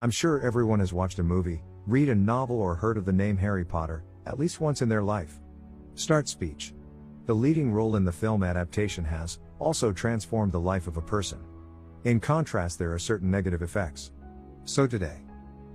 I'm sure everyone has watched a movie, read a novel or heard of the name Harry Potter, at least once in their life. Start speech. The leading role in the film adaptation has also transformed the life of a person. In contrast, there are certain negative effects. So today,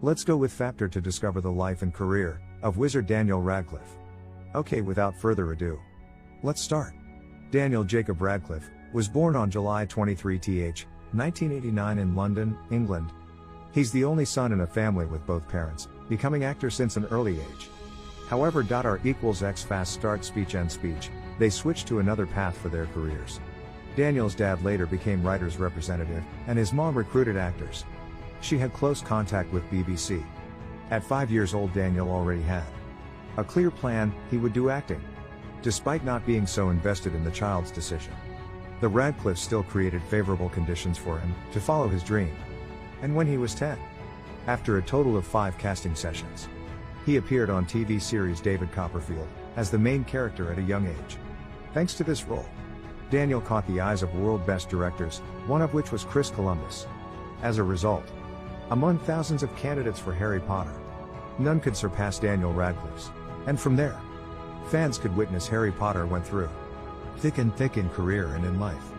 let's go with Factor to discover the life and career of wizard Daniel Radcliffe. Okay, without further ado, let's start. Daniel Jacob Radcliffe was born on July 23, 1989 in London, England. He's the only son in a family with both parents becoming actors since an early age. However, R=X fast start speech and speech, they switched to another path for their careers. Daniel's dad later became writer's representative, and his mom recruited actors. She had close contact with BBC. At 5 years old, Daniel already had a clear plan: he would do acting. Despite not being so invested in the child's decision, the Radcliffes still created favorable conditions for him to follow his dream. And when he was 10, after a total of 5 casting sessions, he appeared on TV series David Copperfield as the main character at a young age. Thanks to this role, Daniel caught the eyes of world best directors, one of which was Chris Columbus. As a result, among thousands of candidates for Harry Potter, none could surpass Daniel Radcliffe's. And from there, fans could witness Harry Potter went through thick and thick in career and in life.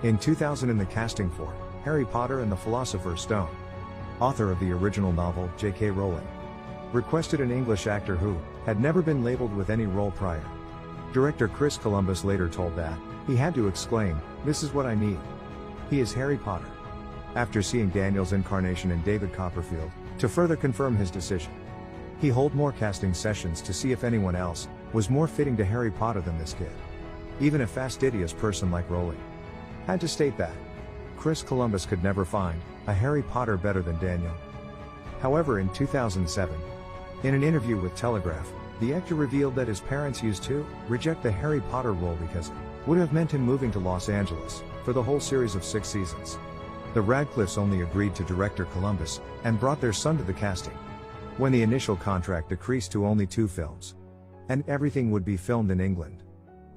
In 2000, in the casting for Harry Potter and the Philosopher's Stone, author of the original novel, J.K. Rowling, requested an English actor who had never been labeled with any role prior. Director Chris Columbus later told that he had to exclaim, "This is what I need. He is Harry Potter." After seeing Daniel's incarnation in David Copperfield, to further confirm his decision, he held more casting sessions to see if anyone else was more fitting to Harry Potter than this kid. Even a fastidious person like Rowling had to state that Chris Columbus could never find a Harry Potter better than Daniel. However, in 2007, in an interview with Telegraph, the actor revealed that his parents used to reject the Harry Potter role because it would have meant him moving to Los Angeles for the whole series of 6 seasons. The Radcliffes only agreed to director Columbus and brought their son to the casting when the initial contract decreased to only 2 films, and everything would be filmed in England.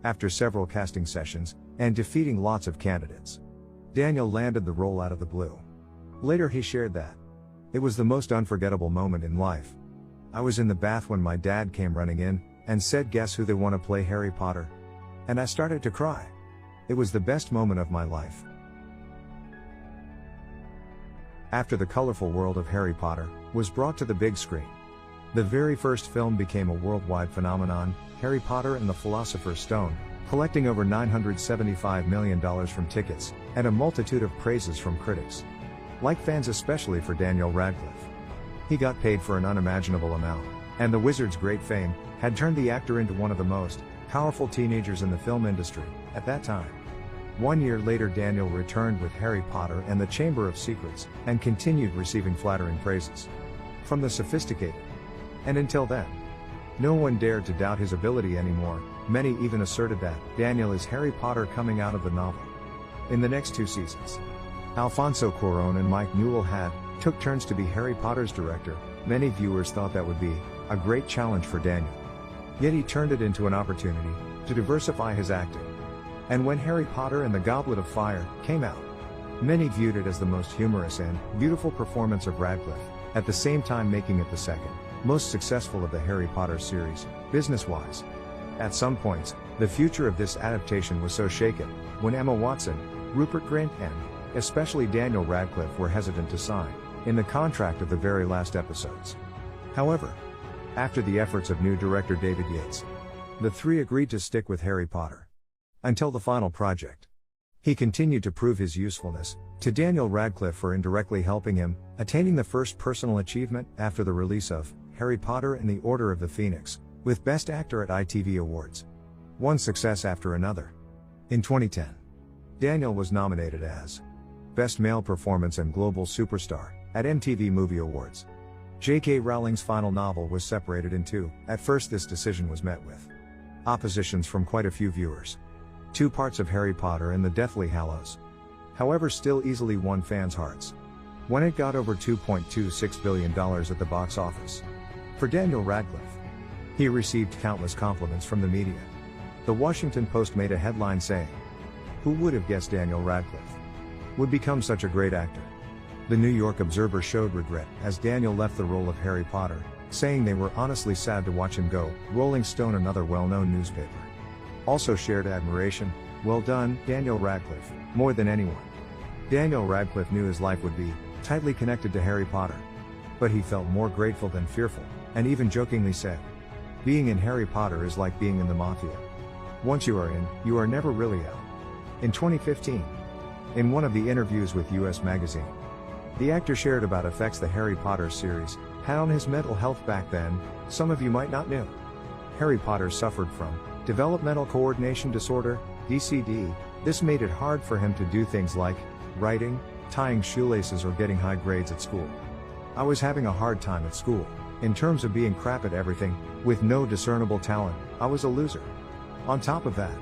After several casting sessions and defeating lots of candidates, Daniel landed the role out of the blue. Later he shared that it was the most unforgettable moment in life. "I was in the bath when my dad came running in and said, 'Guess who they want to play Harry Potter?' And I started to cry. It was the best moment of my life." After the colorful world of Harry Potter was brought to the big screen, the very first film became a worldwide phenomenon, Harry Potter and the Philosopher's Stone, collecting over $975 million from tickets and a multitude of praises from critics, like fans, especially for Daniel Radcliffe. He got paid for an unimaginable amount, and the wizard's great fame had turned the actor into one of the most powerful teenagers in the film industry at that time. 1 year later, Daniel returned with Harry Potter and the Chamber of Secrets and continued receiving flattering praises from the sophisticated. And until then, no one dared to doubt his ability anymore. Many even asserted that Daniel is Harry Potter coming out of the novel. In the next 2 seasons, Alfonso Cuarón and Mike Newell took turns to be Harry Potter's director. Many viewers thought that would be a great challenge for Daniel. Yet he turned it into an opportunity to diversify his acting. And when Harry Potter and the Goblet of Fire came out, many viewed it as the most humorous and beautiful performance of Radcliffe, at the same time making it the second most successful of the Harry Potter series, business-wise. At some points, the future of this adaptation was so shaken, when Emma Watson, Rupert Grint and especially Daniel Radcliffe were hesitant to sign in the contract of the very last episodes. However, after the efforts of new director David Yates, the 3 agreed to stick with Harry Potter until the final project. He continued to prove his usefulness to Daniel Radcliffe for indirectly helping him attaining the first personal achievement after the release of Harry Potter and the Order of the Phoenix, with Best Actor at ITV Awards. One success after another. In 2010, Daniel was nominated as Best Male Performance and Global Superstar at MTV Movie Awards. J.K. Rowling's final novel was separated in 2. At first, this decision was met with oppositions from quite a few viewers. 2 parts of Harry Potter and the Deathly Hallows, however, still easily won fans' hearts when it got over $2.26 billion at the box office. For Daniel Radcliffe, he received countless compliments from the media. The Washington Post made a headline saying, "Who would have guessed Daniel Radcliffe would become such a great actor?" The New York Observer showed regret as Daniel left the role of Harry Potter, saying they were honestly sad to watch him go. Rolling Stone, another well-known newspaper, also shared admiration. Well done, Daniel Radcliffe, more than anyone. Daniel Radcliffe knew his life would be tightly connected to Harry Potter. But he felt more grateful than fearful, and even jokingly said, "Being in Harry Potter is like being in the Mafia. Once you are in, you are never really out." In 2015, in one of the interviews with US Magazine, the actor shared about effects the Harry Potter series had on his mental health back then. Some of you might not know. Harry Potter suffered from developmental coordination disorder, DCD. This made it hard for him to do things like writing, tying shoelaces, or getting high grades at school. "I was having a hard time at school. In terms of being crap at everything, with no discernible talent, I was a loser." On top of that,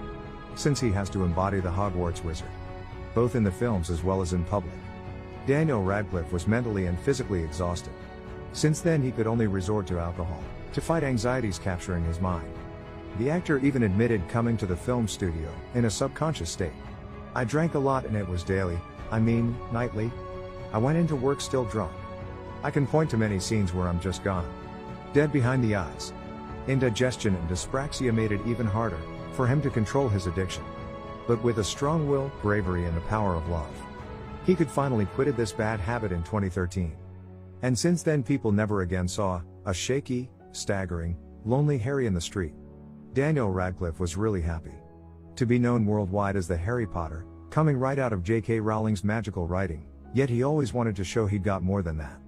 since he has to embody the Hogwarts wizard, both in the films as well as in public, Daniel Radcliffe was mentally and physically exhausted. Since then, he could only resort to alcohol to fight anxieties capturing his mind. The actor even admitted coming to the film studio in a subconscious state. "I drank a lot, and it was daily, nightly. I went into work still drunk. I can point to many scenes where I'm just gone. Dead behind the eyes." Indigestion and dyspraxia made it even harder for him to control his addiction. But with a strong will, bravery, and the power of love, he could finally quit this bad habit in 2013. And since then, people never again saw a shaky, staggering, lonely Harry in the street. Daniel Radcliffe was really happy to be known worldwide as the Harry Potter, coming right out of J.K. Rowling's magical writing, yet he always wanted to show he'd got more than that,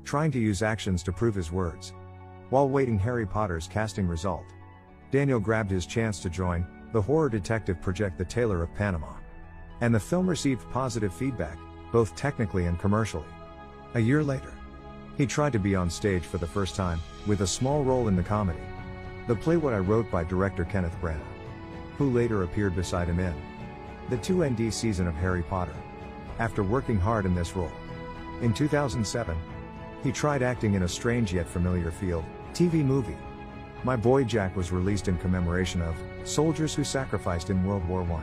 trying to use actions to prove his words. While waiting Harry Potter's casting result, Daniel grabbed his chance to join the horror detective project The Tailor of Panama. And the film received positive feedback, both technically and commercially. A year later, he tried to be on stage for the first time, with a small role in the comedy The Play What I Wrote by director Kenneth Branagh, who later appeared beside him in the 2nd season of Harry Potter. After working hard in this role, in 2007, he tried acting in a strange yet familiar field, TV movie. My Boy Jack was released in commemoration of soldiers who sacrificed in World War I.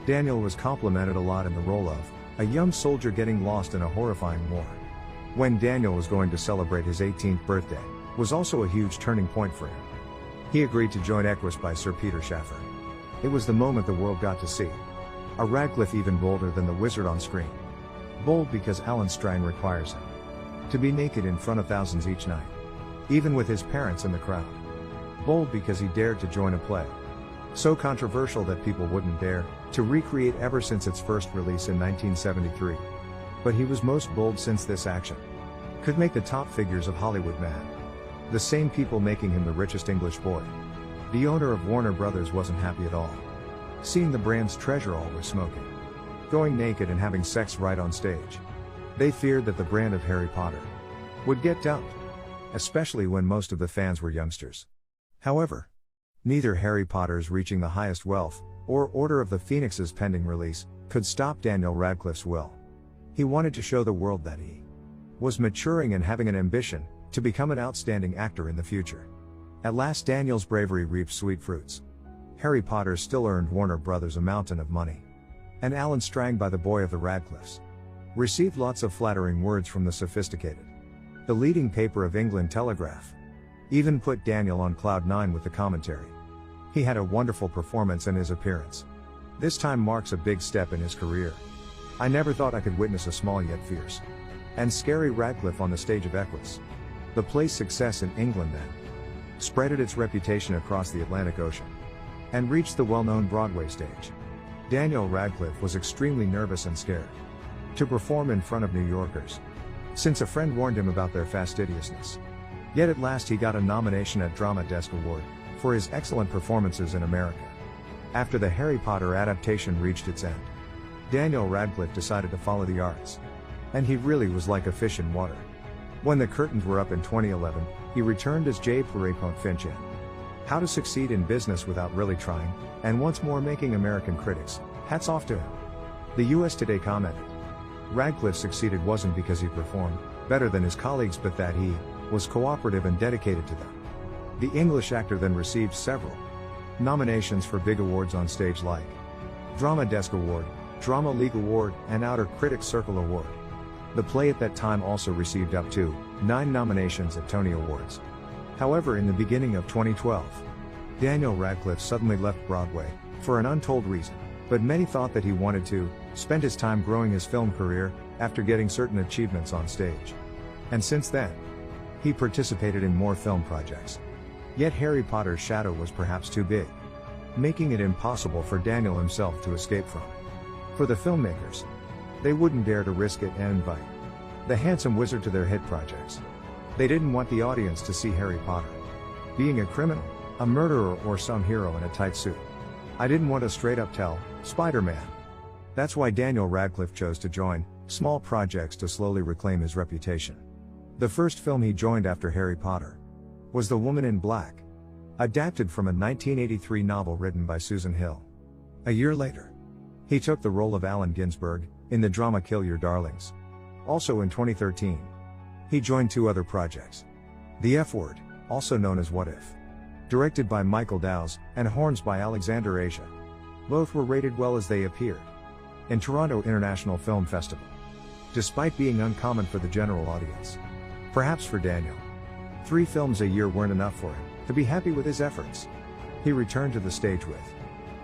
Daniel was complimented a lot in the role of a young soldier getting lost in a horrifying war. When Daniel was going to celebrate his 18th birthday, was also a huge turning point for him. He agreed to join Equus by Sir Peter Shaffer. It was the moment the world got to see a Radcliffe even bolder than the wizard on screen. Bold because Alan Strang requires him to be naked in front of thousands each night, even with his parents in the crowd. Bold because he dared to join a play so controversial that people wouldn't dare to recreate ever since its first release in 1973. But he was most bold since this action could make the top figures of Hollywood mad. The same people making him the richest English boy. The owner of Warner Brothers wasn't happy at all, seeing the brand's treasure always smoking, going naked, and having sex right on stage. They feared that the brand of Harry Potter would get dumped, especially when most of the fans were youngsters. However, neither Harry Potter's reaching the highest wealth, or Order of the Phoenix's pending release, could stop Daniel Radcliffe's will. He wanted to show the world that he was maturing and having an ambition to become an outstanding actor in the future. At last, Daniel's bravery reaped sweet fruits. Harry Potter still earned Warner Brothers a mountain of money, and Alan Strang, by the boy of the Radcliffes, received lots of flattering words from the sophisticated. The leading paper of England, Telegraph, even put Daniel on cloud nine with the commentary. He had a wonderful performance, and his appearance this time marks a big step in his career. I never thought I could witness a small yet fierce and scary Radcliffe on the stage of Equus. The play's success in England then spreaded its reputation across the Atlantic Ocean and reached the well-known Broadway stage. Daniel Radcliffe was extremely nervous and scared to perform in front of New Yorkers, since a friend warned him about their fastidiousness. Yet at last he got a nomination at Drama Desk Award for his excellent performances in America. After the Harry Potter adaptation reached its end, Daniel Radcliffe decided to follow the arts, and he really was like a fish in water. When the curtains were up in 2011, he returned as J. Pierrepont Finch in How to Succeed in Business Without Really Trying, and once more making American critics hats off to him. The US Today commented, Radcliffe succeeded wasn't because he performed better than his colleagues, but that he was cooperative and dedicated to them. The English actor then received several nominations for big awards on stage like Drama Desk Award, Drama League Award, and Outer Critics Circle Award. The play at that time also received up to 9 nominations at Tony Awards. However, in the beginning of 2012, Daniel Radcliffe suddenly left Broadway, for an untold reason, but many thought that he wanted to spend his time growing his film career, after getting certain achievements on stage. And since then, he participated in more film projects. Yet Harry Potter's shadow was perhaps too big, making it impossible for Daniel himself to escape from. For the filmmakers, they wouldn't dare to risk it and invite the handsome wizard to their hit projects. They didn't want the audience to see Harry Potter being a criminal, a murderer, or some hero in a tight suit. I didn't want to straight up tell Spider-Man. That's why Daniel Radcliffe chose to join small projects to slowly reclaim his reputation. The first film he joined after Harry Potter was The Woman in Black, adapted from a 1983 novel written by Susan Hill. A year later, he took the role of Allen Ginsberg in the drama Kill Your Darlings. Also in 2013, he joined 2 other projects. The F Word, also known as What If, directed by Michael Dowse, and Horns by Alexander Asia. Both were rated well as they appeared in Toronto International Film Festival, despite being uncommon for the general audience. Perhaps for Daniel, 3 films a year weren't enough for him to be happy with his efforts. He returned to the stage with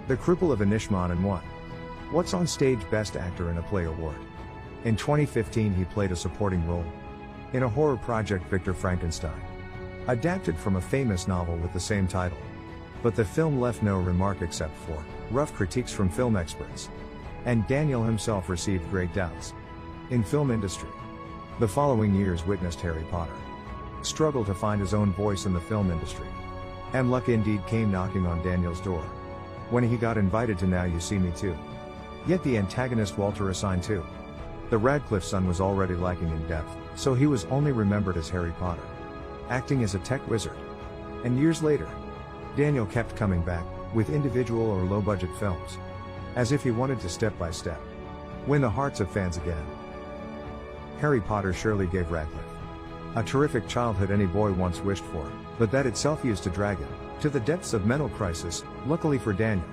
The Cripple of Inishmaan and won What's on Stage Best Actor in a Play award. In 2015 he played a supporting role in a horror project, Victor Frankenstein, adapted from a famous novel with the same title. But the film left no remark except for rough critiques from film experts. And Daniel himself received great doubts in film industry. The following years witnessed Harry Potter struggle to find his own voice in the film industry. And luck indeed came knocking on Daniel's door when he got invited to Now You See Me Too. Yet the antagonist Walter assigned to the Radcliffe son was already lacking in depth, so he was only remembered as Harry Potter, acting as a tech wizard. And years later, Daniel kept coming back with individual or low-budget films, as if he wanted to step by step win the hearts of fans again. Harry Potter surely gave Radcliffe a terrific childhood any boy once wished for, but that itself used to drag him to the depths of mental crisis. Luckily for Daniel,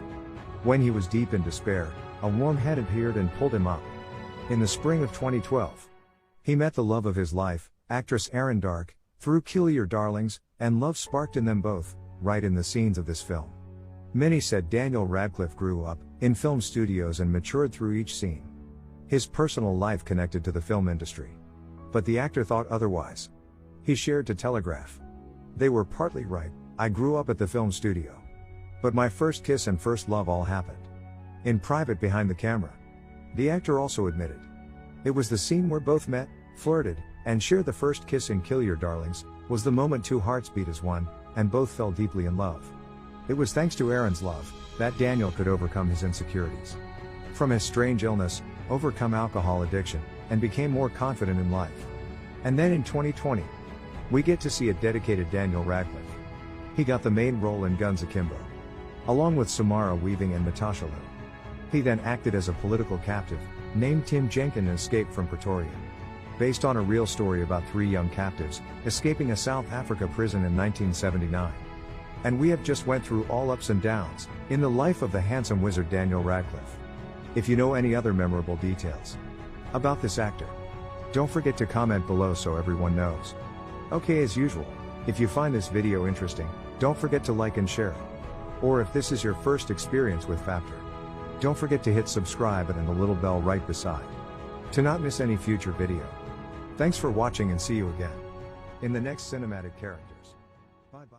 when he was deep in despair, a warm hand appeared and pulled him up. In the spring of 2012, he met the love of his life, actress Erin Dark, through Kill Your Darlings, and love sparked in them both, right in the scenes of this film. Many said Daniel Radcliffe grew up in film studios and matured through each scene. His personal life connected to the film industry. But the actor thought otherwise. He shared to Telegraph, "They were partly right. I grew up at the film studio. But my first kiss and first love all happened in private behind the camera." The actor also admitted it was the scene where both met, flirted, and shared the first kiss in Kill Your Darlings, was the moment 2 hearts beat as one, and both fell deeply in love. It was thanks to Erin's love that Daniel could overcome his insecurities from his strange illness, overcome alcohol addiction, and became more confident in life. And then in 2020, we get to see a dedicated Daniel Radcliffe. He got the main role in Guns Akimbo, along with Samara Weaving and Natasha Liu. He then acted as a political captive, named Tim Jenkin, in Escape from Pretoria, based on a real story about 3 young captives escaping a South Africa prison in 1979. And we have just went through all ups and downs in the life of the handsome wizard Daniel Radcliffe. If you know any other memorable details about this actor, don't forget to comment below so everyone knows. Okay, as usual, if you find this video interesting, don't forget to like and share it. Or if this is your first experience with Factor, don't forget to hit subscribe and the little bell right beside to not miss any future video. Thanks for watching and see you again in the next cinematic characters. Bye bye.